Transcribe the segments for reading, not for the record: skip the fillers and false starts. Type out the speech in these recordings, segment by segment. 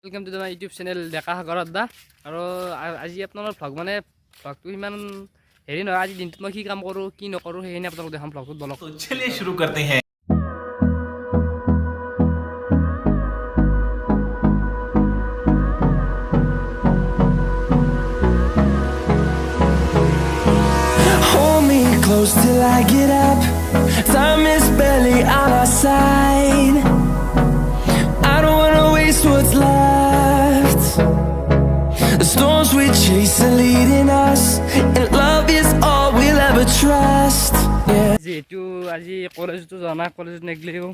Welcome to the my YouTube channel Deka Sagar Adda और आज अपना भ्लग माने भ्लगटो इमान हेरी ना आज दिन मैं कि काम करूँ कि नकरूँ সেইখিনি আপোনালোকক দেখাম ভ্লগটোত বলক। तो चलिए शुरू करते हैं। Hold me close till I get up. Time is barely on our side. I don't wanna waste what's left. The storms we chase are leading us, and love is all we'll ever trust. Yeah. যেহেতু আজি কলেজতো জানা কলেজত নেগলেও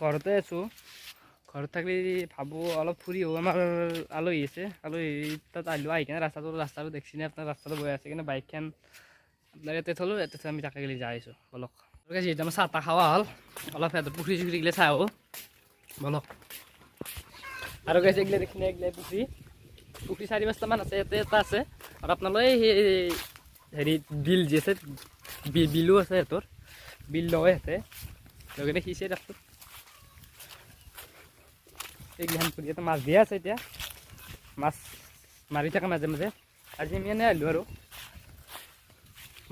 ঘৰতে আছোঁ ঘৰত থাকলে ভাবোঁ অলপ ফুৰি আহোঁ আমাৰ আলহী আছে আলহী তাত আহিলোঁ আহি কিনে ৰাস্তাটো দেখছি নে আপোনাৰ ৰাস্তাটো বৈ আছে কিনে বাইকখন আপোনাৰ ইয়াতে থলোঁ ইয়াতে আমি তাকে গেলি যাই আছোঁ বলক। যিহেতু আমাৰ চাহ তাহ খাৱা হ'ল অলপ সিহঁতৰ পুখুৰী চুখুৰী গিলে চাই আহোঁ বলক। আৰু গাইছে এগিলা দেখি এগিলা পুখুৰী 4-5টামান আছে ইয়াতে এটা আছে আৰু আপোনালোকে সেই হেৰি বিল যি আছে বিলো আছে সিহঁতৰ বিল লগাই সিহঁতে লগে সিঁচে ৰাস্তাত এইগিলাখান কৰি এটা মাছ দিয়া আছে এতিয়া মাছ মাৰি থাকে মাজে মাজে আজি আমি এনেই আহিলোঁ আৰু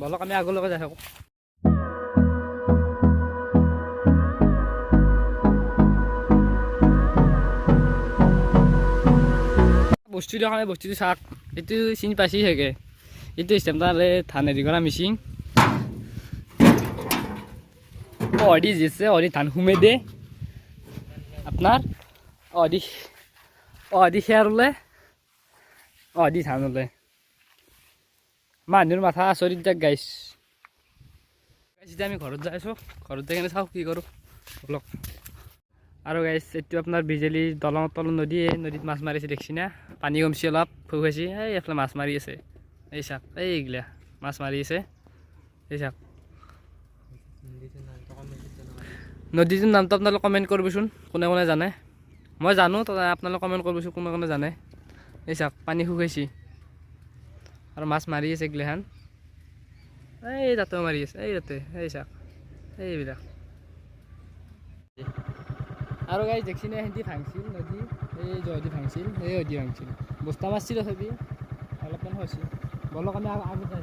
বলক আমি আগলৈকে যাই থাকোঁ। বস্তু দিয়ক আমি বস্তুটো চাওক এইটো চিনি পাইছি চাগে এইটো চিষ্টেম তাহলে ধান হেৰি কৰা মেচিন অদি যেছে অদি ধান সুমে দে আপনাৰ অদি খেয়াৰ ওলে অদি ধান ওলে মানুহৰ মাথা আচৰিত যাক গাইছ এতিয়া আমি ঘৰত যাই আছোঁ ঘৰত যাই কিনে চাওঁ কি কৰোঁ অলপ। আৰু গাইছ এইটো আপোনাৰ বিজেলি দলঙৰ তলত নদীত মাছ মাৰিছে দেখছি না পানী কমছি অলপ ফুকাইছি এই এইফালে মাছ মাৰি আছে এই চাওক এইগিলা মাছ মাৰি আছে এই চাওক নদীটোৰ নামটো আপোনালোকে কমেণ্ট কৰিবচোন কোনে কোনে জানে মই জানো তো আপোনালোকে কমেণ্ট কৰিবচোন কোনে কোনে জানে এই চাওক পানী শুকাইছি আৰু মাছ মাৰি আছে এইগিলাখান এই তাতেও মাৰি আছে এই তাতে এই চাওক এইবিলাক আৰু গাইজ দেখছি নে সিহঁতি ভাংছিল নদী এই জয়দি ভাংছিল এই অদি ভাংছিল বস্তা মাৰছিল তথাপি অলপমান হৈছে বলক আমি আগত যাই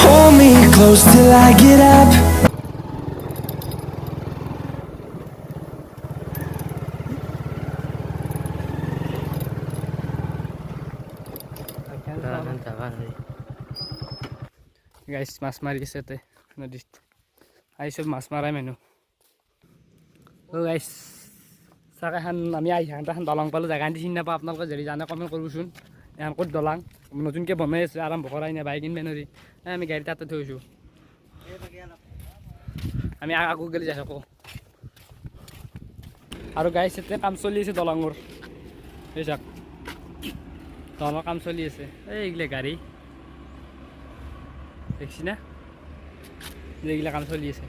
Hold me close till I get up. গাইছ মাছ মাৰি আছে ইয়াতে নদীত আহিছোঁ মাছ মাৰাই মানুহ গাইছ চাক এখন আমি এখন দলং পালোঁ জেগা চিনি নাপাওঁ আপোনালোকে যদি জানে কমেণ্ট কৰিবচোন এখন ক'ত দলং নতুনকৈ বনাই আছে আৰম্ভ কৰাই নাই বাইক কিনিব নোৱাৰি আমি গাড়ী তাতে থৈছোঁ আমি আগত গেলি যাই থাকোঁ আৰু গাইছ ইয়াতে কাম চলি আছে দলঙৰ এই চাওক দলঙৰ কাম চলি আছে এইগিলা গাড়ী দেখছি না এইগিলা কাম চলি আছে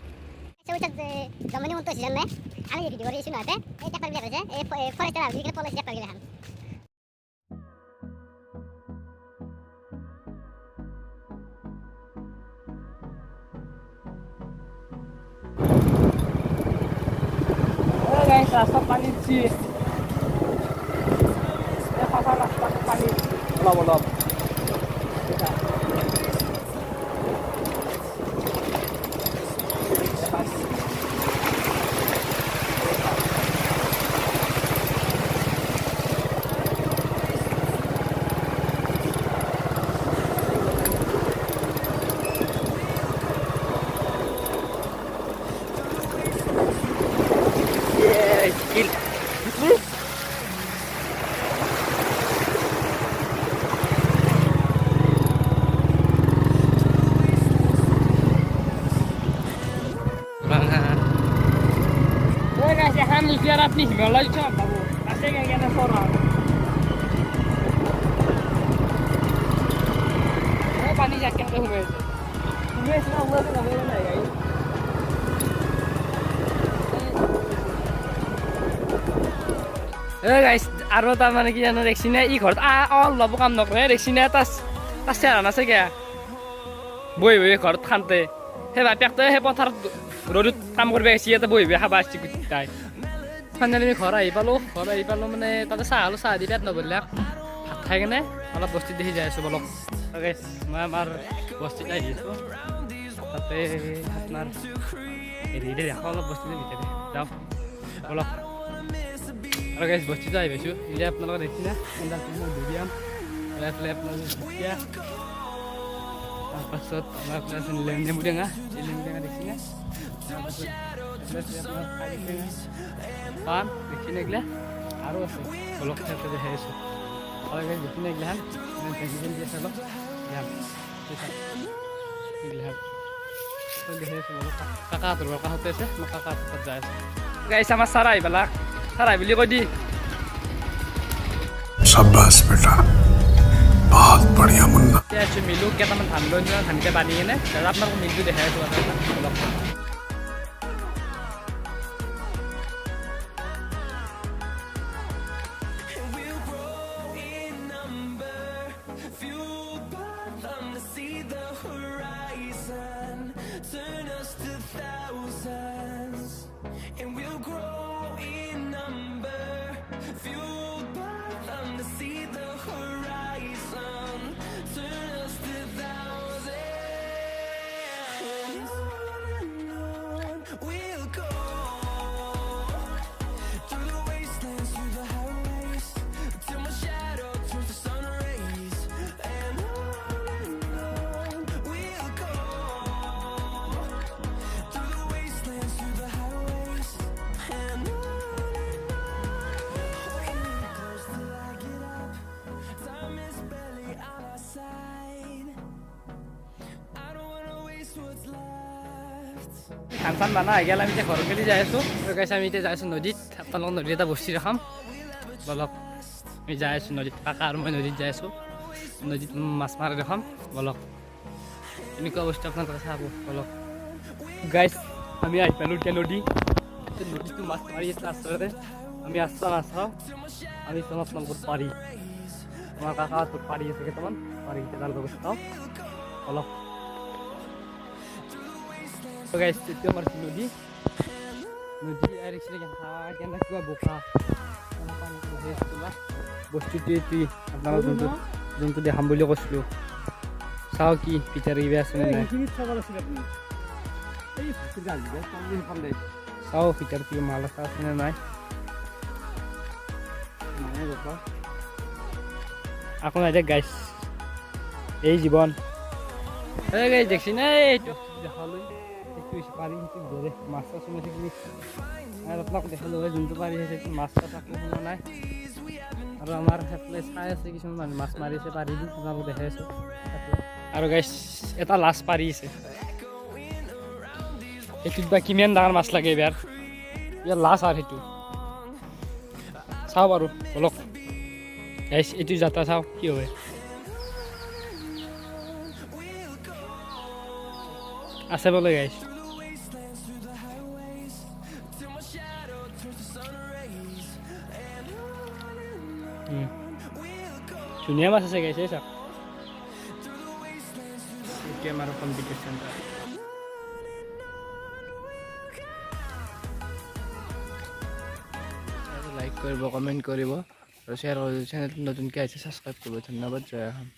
জমনি মনটো আছে জানে আমি ভিডিঅ কৰি আছোঁ নহতে এই ট্ৰেক্টৰ বিলাক আছে এই ফৰেষ্টৰ আহি কিনে পলাইছে ট্ৰেক্টৰ গিলাখান রাস্তা পানি দিচ্ছি রাস্তা পানি অলপ অলপ biar আপনি হিমালয় সব বাবু আছে কেন সরা পানি যাকে ঘুমেছে না উড়াতে যাবে না গাইস গাইছ আৰু তাৰমানে কি জানো দেখছি নে ই ঘৰত অলপ কাম নকৰে দেখছি নে তাৰ চেহেৰা নাচাগে বহি বহি ঘৰত খান্তে সেই বাপেকটো সেই পথাৰত ৰ'দত কাম কৰিব আহিছে ইয়াতে বহি বহি খাব আহিছে তাই ফাইনেলি আমি ঘৰ আহি পালোঁ মানে তাতে চাহ খালোঁ চাহ দি পেট নভৰিলে ভাত খাই কেনে অলপ বস্তু দেখি যাই আছোঁ বলক গাইছ মই আমাৰ বস্তুত আহি আছোঁ তাতে আপোনাৰ হেৰি দেখোঁ অলপ বস্তু ভিতৰে যাওঁ বলক আৰু গাইছ বস্তুটো আহি পাইছোঁ এতিয়া আপোনালোকে দেখি না ধুৰিয়াম এইফালে আপোনাৰ তাৰপাছত আমাৰ আপোনাৰ আছে নেমু টেঙা এই নেমু টেঙা দেখি না তাৰপাছত আপোনাৰ পাণ দেখি না এইগিলা আৰু আছে অলপ ক্ষেত্ৰত দেখাই আছোঁ আৰু গাইছ দেখি না এইগিলাখান দি আছে অলপ এইগিলাখান দেখাই আছোঁ অলপ কাকা হাতৰ কাষতে আছে মই কাকা হাতত যাই আছোঁ গাইছ আমাৰ চাৰা আহি পেলাক চাৰাই বুলি কৈ দি शाबाश बेटा बहुत बढ़िया मुन्ना এতিয়া আছোঁ মিলো কেইটামান ধান লৈ ধানকেইটা বান্ধি কিনে আপোনালোকক মিলটো দেখাই আছোঁ অলপ ধান চান বানা আহি গেল আমি এতিয়া ঘৰত গেলি যাই আছোঁ গাইছ আমি এতিয়া যাই আছোঁ নদীত আপোনালোকক নদীত এটা বস্তু দেখাম বলক আমি যাই আছোঁ নদীত কাকা আৰু মই নদীত যাই আছোঁ নদীত মাছ মাৰা দেখাম বলক এনেকুৱা বস্তু আপোনালোকে চাব বলক গাইছ আমি আহি পালোঁ এতিয়া নদীটো মাছ মাৰি আছে আচলতে আমি আছোঁ নাচাওঁ আমি চাওঁ আপোনালোকৰ পাৰি আমাৰ কাকা পাৰি আছে কেইটামান পাৰি এতিয়া তাৰ লগত চাওঁ অলপ গাইছ এতিয়া আমাৰ নদী আহিছিলে কেনে কিবা বোকা বস্তুটো এইটোৱেই আপোনালোক যোনটো দেখাম বুলি কৈছিলোঁ চাওঁ কি ভিতৰত কিবা আছে নে নাই চাওঁ ভিতৰত কিবা মাল আছে নে নাই আকৌ নাই গাইছ এই জীৱন গাইছ দেখছি নাই এইটো দেখালৈ পাৰি সেইটো ধৰে মাছ চাছ সোমাই থাকিলে আৰু আপোনাক দেখালোঁ হয় যোনটো পাৰি আছে মাছ চাছ আকৌ সোমোৱা নাই আৰু আমাৰ সেইফালে চাই আছে কিছুমান মানুহ মাছ মাৰি আছে পাৰি দি আপোনালোক দেখাই আছোঁ আৰু গাইছ এটা লাষ্ট পাৰি আছে সেইটোত বা কিমান ডাঙৰ মাছ লাগে এইবাৰ ইয়াৰ লাষ্ট আৰু সেইটো চাওঁ বাৰু বলক গাইছ এইটো যাত্ৰা চাওঁ কি হয় আছে বোলে গাইছ ধুনীয়া মাছ আছে গাইছে চাওক এইটোৱে আমাৰ কম্পিটিশ্যন লাইক কৰিব কমেণ্ট কৰিব আৰু শ্বেয়াৰ কৰিব চেনেলটো নতুনকৈ আহিছে ছাবস্ক্ৰাইব কৰিব ধন্যবাদ জয় অসম